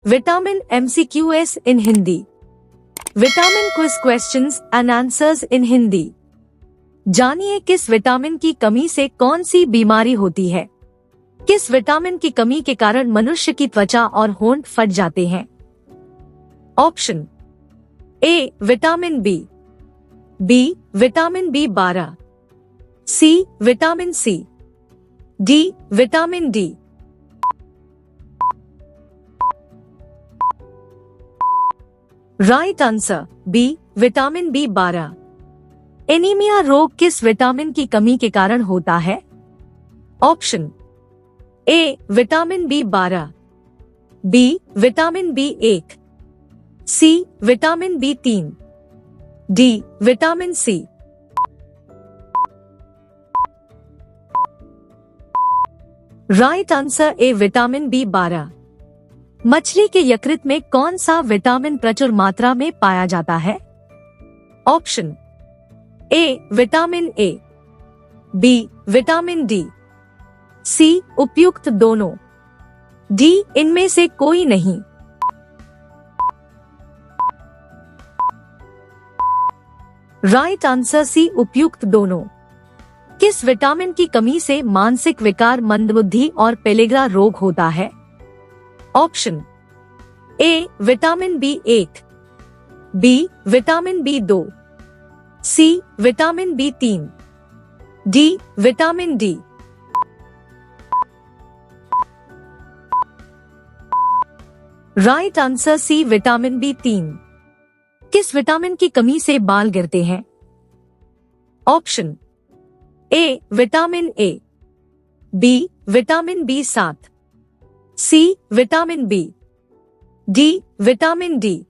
Vitamin MCQs in Hindi. Vitamin quiz questions and answers in Hindi. जानिए किस vitamin की कमी से कौन सी बीमारी होती है। किस विटामिन की कमी के कारण मनुष्य की त्वचा और होंठ फट जाते हैं। Option A vitamin B, B vitamin B12, C vitamin C, D vitamin D. Right answer B vitamin B12। Anaemia रोग किस विटामिन की कमी के कारण होता है। Option A vitamin B12, B vitamin B1, C vitamin B3, D vitamin C. Right answer A vitamin B12। मछली के यकृत में कौन सा विटामिन प्रचुर मात्रा में पाया जाता है। Option A vitamin A, B vitamin D, C उपयुक्त दोनों, डी इनमें से कोई नहीं। राइट आंसर सी उपयुक्त दोनों। किस विटामिन की कमी से मानसिक विकार, मंदबुद्धि और पेलेग्रा रोग होता है। Option A vitamin B1, B vitamin B2, C vitamin B3, D vitamin D. Right answer C vitamin B3। किस विटामिन की कमी से बाल गिरते हैं। Option A vitamin A, B vitamin B7, C vitamin B, D vitamin D.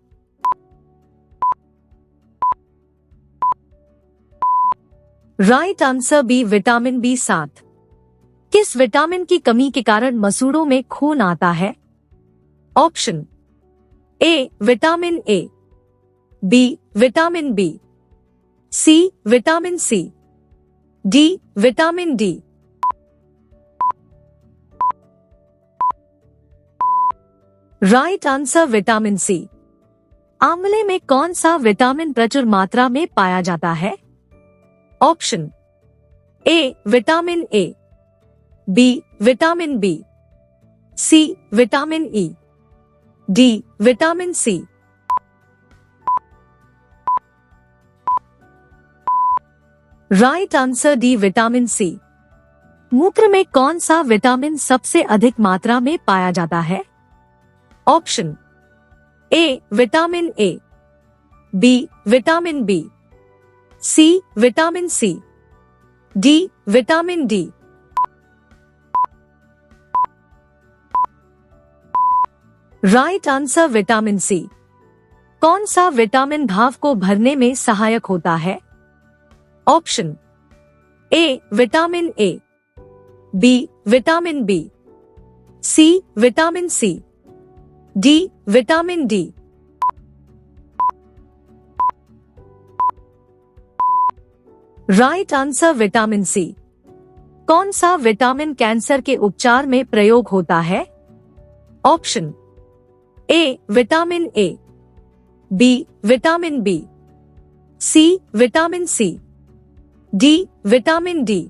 Right answer B vitamin B7। किस vitamin की कमी के कारण मसूड़ों में खून आता है। Option A vitamin A, B vitamin B, C vitamin C, D vitamin D. Right answer vitamin C. आंवले में कौन सा विटामिन प्रचुर मात्रा में पाया जाता है। Option A vitamin A, B vitamin B, C vitamin E, D vitamin C. Right answer D vitamin C. मूत्र में कौन सा विटामिन सबसे अधिक मात्रा में पाया जाता है। Option A vitamin A, B vitamin B, C vitamin C, D vitamin D. Right answer vitamin C. कौन सा विटामिन घाव को भरने में सहायक होता है। Option A vitamin A, B vitamin B, C vitamin C, D vitamin D. Right answer vitamin C. कौन सा विटामिन कैंसर के उपचार में प्रयोग होता है। Option A vitamin A, B vitamin B, C vitamin C, D vitamin D.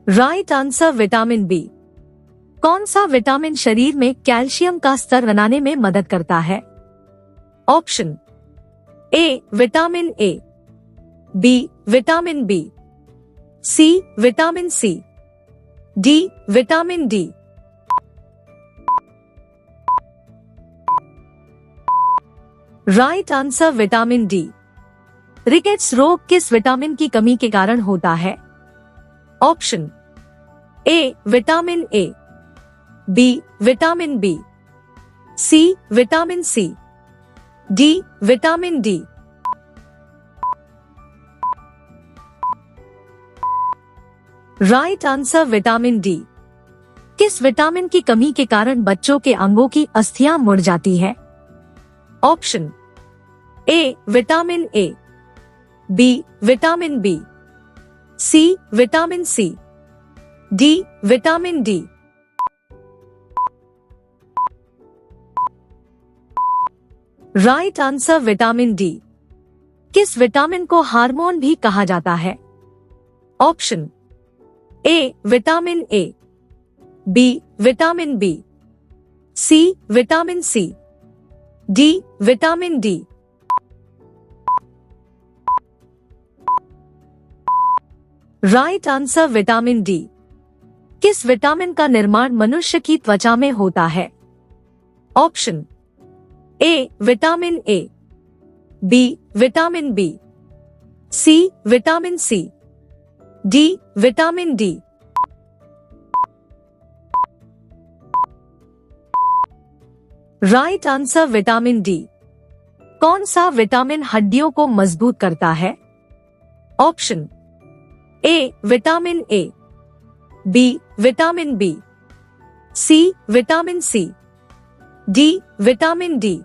Right answer vitamin B. कौन सा विटामिन शरीर में कैल्शियम का स्तर बनाने में मदद करता है। Option A vitamin A, B vitamin B, C vitamin C, D vitamin D. Right answer vitamin D. Rickets रोग किस विटामिन की कमी के कारण होता है। Option A vitamin A, B vitamin B, C vitamin C, D vitamin D. Right answer vitamin D. किस vitamin की कमी के कारण बच्चों के अंगों की अस्थियां मुड़ जाती है। Option A vitamin A, B vitamin B, C vitamin C, D vitamin D. Right answer vitamin D. किस विटामिन को हार्मोन भी कहा जाता है? Option A vitamin A, B vitamin B, C vitamin C, D vitamin D. Right answer vitamin D. किस vitamin का निर्माण मनुष्य की त्वचा में होता है? Option A vitamin A, B vitamin B, C vitamin C, D vitamin D. Right answer vitamin D. कौन सा विटामिन हड्डियों को मजबूत करता है? Option A vitamin A, B vitamin B, C vitamin C, D vitamin D.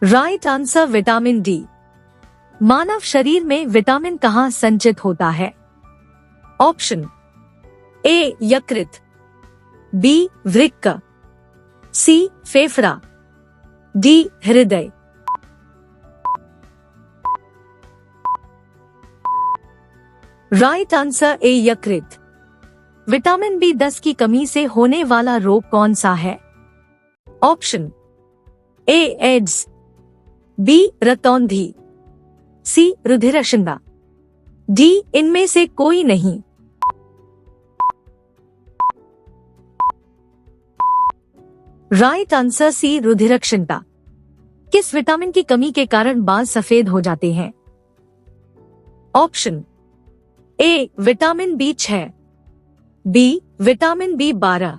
Right answer vitamin D. मानव शरीर में विटामिन कहाँ संचित होता है? ऑप्शन ए यकृत, बी वृक्क, सी फेफड़ा, डी हृदय। राइट आंसर ए यकृत। विटामिन बी10 की कमी से होने वाला रोग कौन सा है? ऑप्शन ए एड्स, बी रतौंधी, सी रुधिरशंका, डी इनमें से कोई नहीं। राइट आंसर सी रुधिरक्षणता। किस विटामिन की कमी के कारण बाल सफेद हो जाते हैं? Option A vitamin B6, B vitamin B12,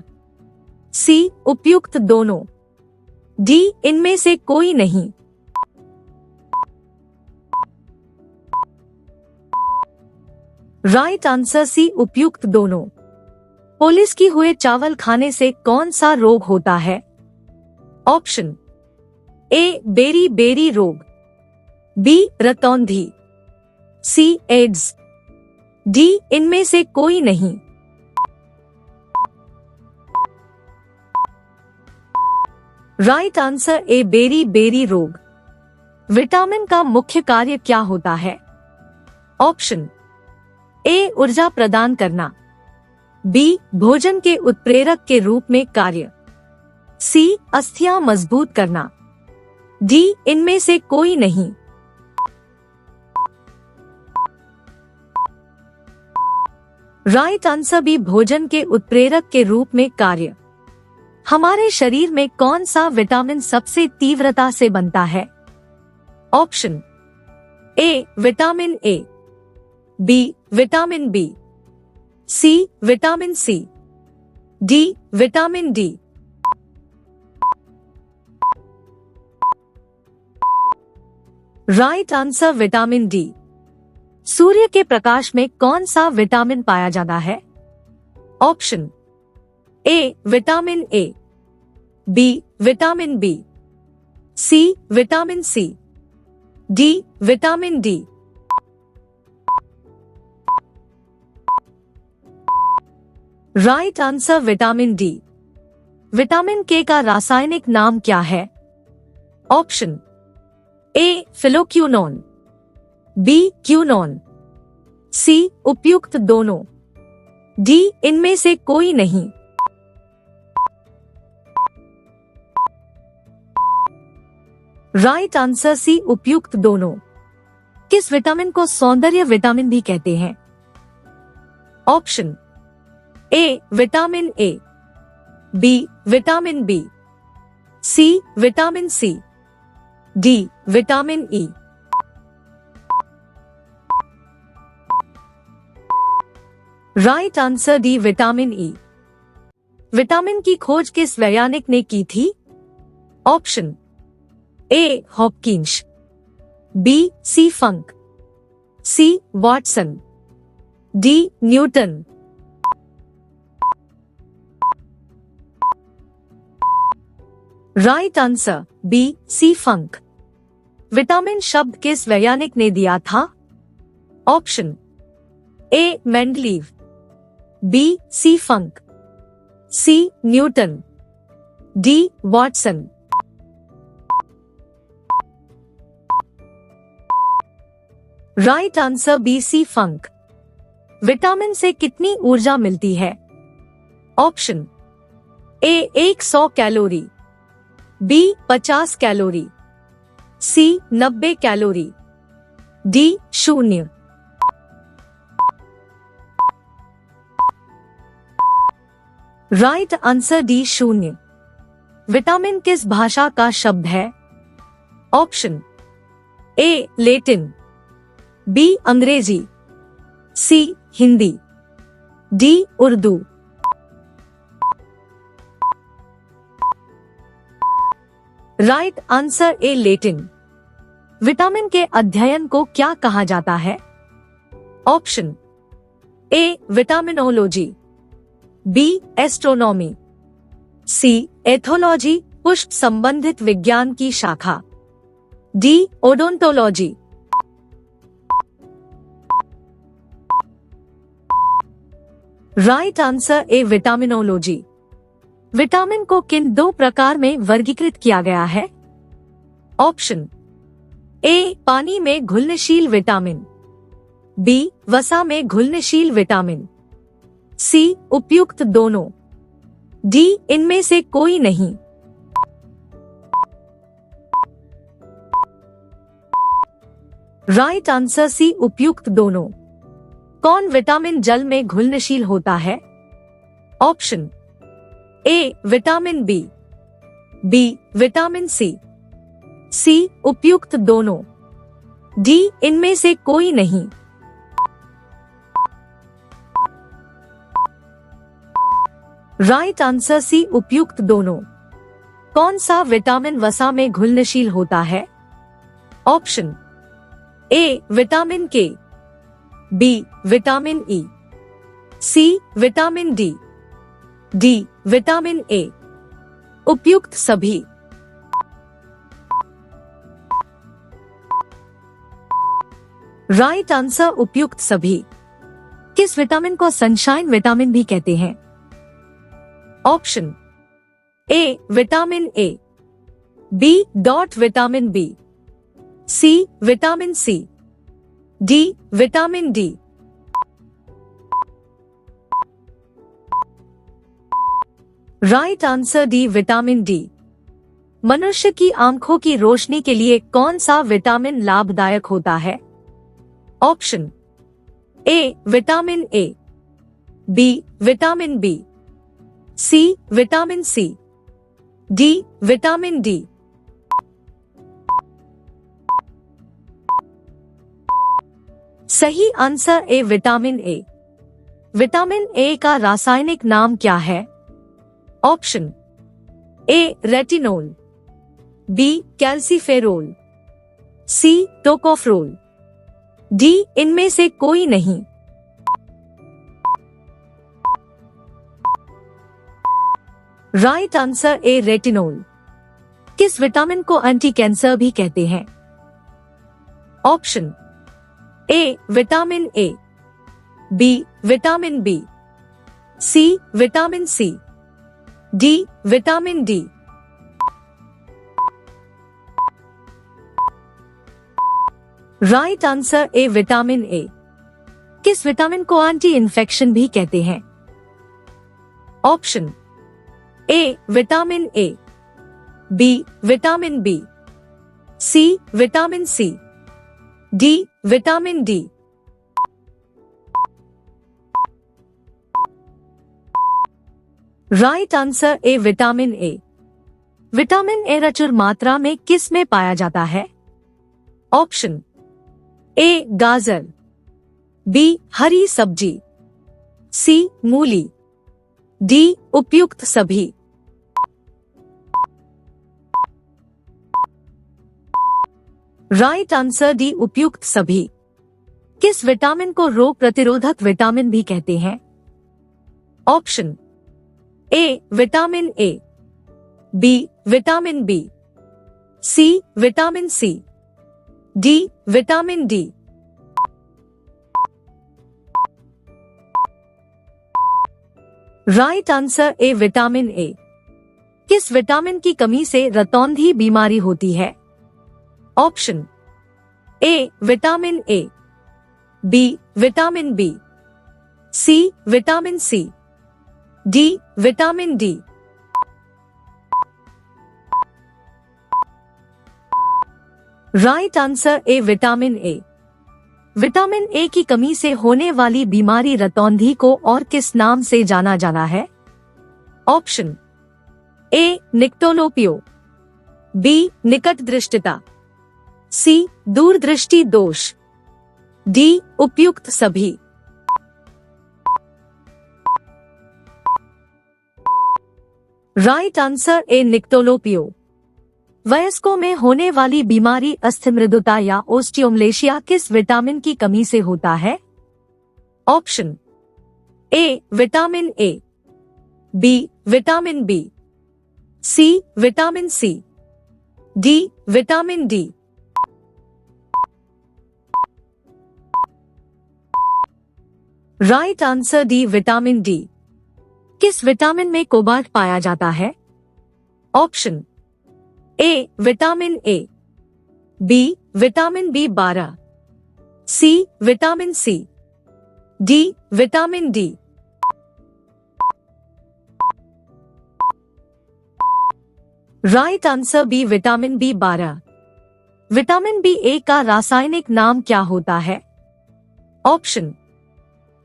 सी उपयुक्त दोनों, डी इनमें से कोई नहीं। राइट आंसर सी उपयुक्त दोनों। पॉलिश की हुए चावल खाने से कौन सा रोग होता है? ऑप्शन ए बेरी बेरी रोग, बी रतौंधी, सी एड्स, डी इनमें से कोई नहीं। Right answer A beriberi रोग। विटामिन का मुख्य कार्य क्या होता है? ऑप्शन ए ऊर्जा प्रदान करना, बी भोजन के उत्प्रेरक के रूप में कार्य, सी अस्थियां मजबूत करना, डी इनमें से कोई नहीं। राइट आंसर बी भोजन के उत्प्रेरक के रूप में कार्य। हमारे शरीर में कौन सा विटामिन सबसे तीव्रता से बनता है? Option A vitamin A, B vitamin B, C vitamin C, D vitamin D. Right answer vitamin D. सूर्य के प्रकाश में कौन सा विटामिन पाया जाता है? Option A vitamin A, B vitamin B, C vitamin C, D vitamin D. Right answer vitamin D. Vitamin K का रासायनिक नाम क्या है? ऑप्शन ए फिलोक्यूनोन, बी क्यूनोन, सी उपयुक्त दोनों, डी इनमें से कोई नहीं। राइट आंसर सी उपयुक्त दोनों। किस विटामिन को सौंदर्य विटामिन भी कहते हैं? Option A vitamin A, B vitamin B, C vitamin C, D vitamin E. Right answer D vitamin E. Vitamin की खोज किस वैज्ञानिक ने की थी? Option A Hopkins, B C Funk, C Watson, D Newton. Right answer B C Funk. Vitamin शब्द किस वैज्ञानिक ने दिया था? Option A Mendeleev, B C Funk, C Newton, D Watson. Right answer B C Funk. Vitamin से कितनी ऊर्जा मिलती है? Option A 100 calorie, B 50 calorie, C 90 calorie, D 0। Right answer D 0। Vitamin किस भाषा का शब्द है? ऑप्शन ए लैटिन, बी अंग्रेजी, C Hindi, D Urdu. Right answer A Latin. Vitamin के अध्ययन को क्या कहा जाता है? Option A vitaminology, B astronomy, C ethology पुष्प संबंधित विज्ञान की शाखा, D odontology. Right answer A vitaminology. Vitamin को किन दो प्रकार में वर्गीकृत किया गया है? ऑप्शन ए पानी में घुलनशील विटामिन, बी वसा में घुलनशील विटामिन, सी उपयुक्त दोनों, डी इनमें से कोई नहीं। राइट आंसर सी उपयुक्त दोनों। कौन विटामिन जल में घुलनशील होता है? Option A vitamin B, B vitamin C उपयुक्त दोनों, डी इनमें से कोई नहीं। राइट आंसर सी उपयुक्त दोनों। कौन सा विटामिन वसा में घुलनशील होता है? Option A vitamin K, B vitamin E, C vitamin D, D vitamin A, उपयुक्त सभी। राइट आंसर उपयुक्त सभी। किस विटामिन को सनशाइन विटामिन भी कहते हैं? Option A vitamin A, B dot vitamin B, C vitamin C, D vitamin D. Right answer D vitamin D. मनुष्य की आंखों की रोशनी के लिए कौन सा विटामिन लाभदायक होता है? Option A vitamin A, B vitamin B, C vitamin C, D vitamin D. सही answer A vitamin A. Vitamin A का रासायनिक नाम क्या है? Option A retinol, B calciferol, C tocopherol, D इनमें से कोई नहीं। Right answer A retinol. किस विटामिन को एंटी कैंसर भी कहते हैं? Option A vitamin A, B vitamin B, C vitamin C, D vitamin D. Right answer A vitamin A. किस विटामिन को एंटी इन्फेक्शन भी कहते हैं? Option A vitamin A, B vitamin B, C vitamin C, D vitamin D. Right answer A vitamin A. Vitamin A प्रचुर मात्रा में किस में पाया जाता है? ऑप्शन ए गाजर, बी हरी सब्जी, सी मूली, डी उपयुक्त सभी। राइट आंसर डी उपयुक्त सभी। किस विटामिन को रोग प्रतिरोधक विटामिन भी कहते हैं? Option A vitamin A, B vitamin B, C vitamin C, D vitamin D. Right answer A vitamin A. किस विटामिन की कमी से रतौंधी बीमारी होती है? Option A vitamin A, B vitamin B, C vitamin C, D vitamin D. Right answer A vitamin A. Vitamin A की कमी से होने वाली बीमारी रतौंधी को और किस नाम से जाना जाना है? ऑप्शन ए निक्टोलोपियो, बी निकट दृष्टिता, सी दूरदृष्टि दोष, डी उपयुक्त सभी। Right answer A nyctalopia. वयस्कों में होने वाली बीमारी अस्थिमृदुता या ओस्टियोमलेशिया किस विटामिन की कमी से होता है? Option A vitamin A, B vitamin B, C vitamin C, D vitamin D. Right answer D vitamin D. किस विटामिन में कोबाल्ट पाया जाता है? Option A vitamin A, B vitamin B12, C vitamin C, D vitamin D. Right answer B vitamin B12. Vitamin B ए का रासायनिक नाम क्या होता है? ऑप्शन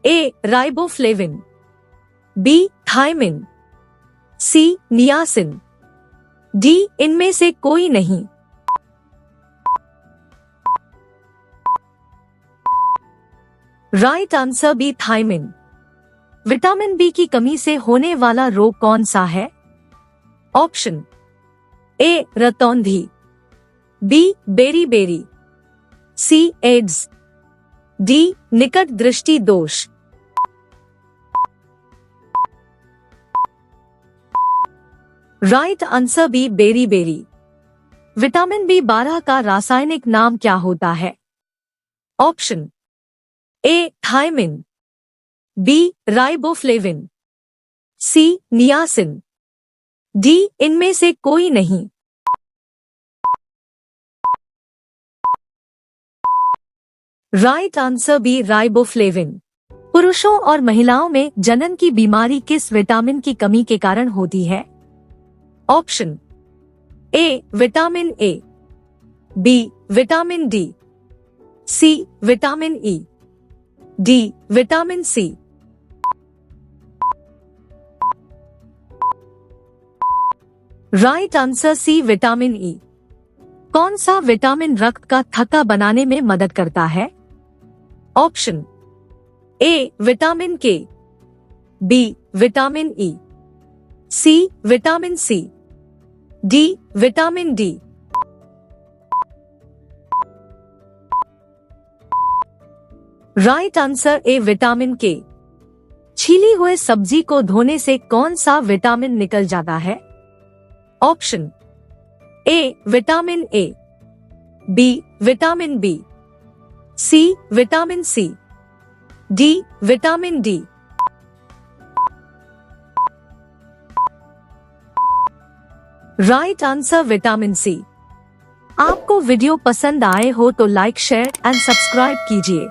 ए राइबोफ्लेविन, बी थायमिन, सी नियासिन, डी इनमें से कोई नहीं। Right answer B thiamine. Vitamin B की कमी से होने वाला रोग कौन सा है? ऑप्शन ए रतौंधी, B beriberi, C AIDS, D निकट दृष्टि दोष। Right answer B beriberi. Vitamin बी12 का रासायनिक नाम क्या होता है? Option A thiamine, B riboflavin, C niacin, D इनमें से कोई नहीं। Right answer B riboflavin. पुरुषों और महिलाओं में जनन की बीमारी किस विटामिन की कमी के कारण होती है? Option A vitamin A, B vitamin D, C vitamin E, D vitamin C. Right answer C vitamin E. कौन सा विटामिन रक्त का थक्का बनाने में मदद करता है? Option A vitamin K, B vitamin E, C vitamin C, D vitamin D. Right answer A vitamin K. छीली हुए सब्जी को धोने से कौन सा विटामिन निकल जाता है? Option A vitamin A, B vitamin B, C vitamin C, D vitamin D. Right answer vitamin C. आपको वीडियो पसंद आए हो तो लाइक, शेयर एंड सब्सक्राइब कीजिए।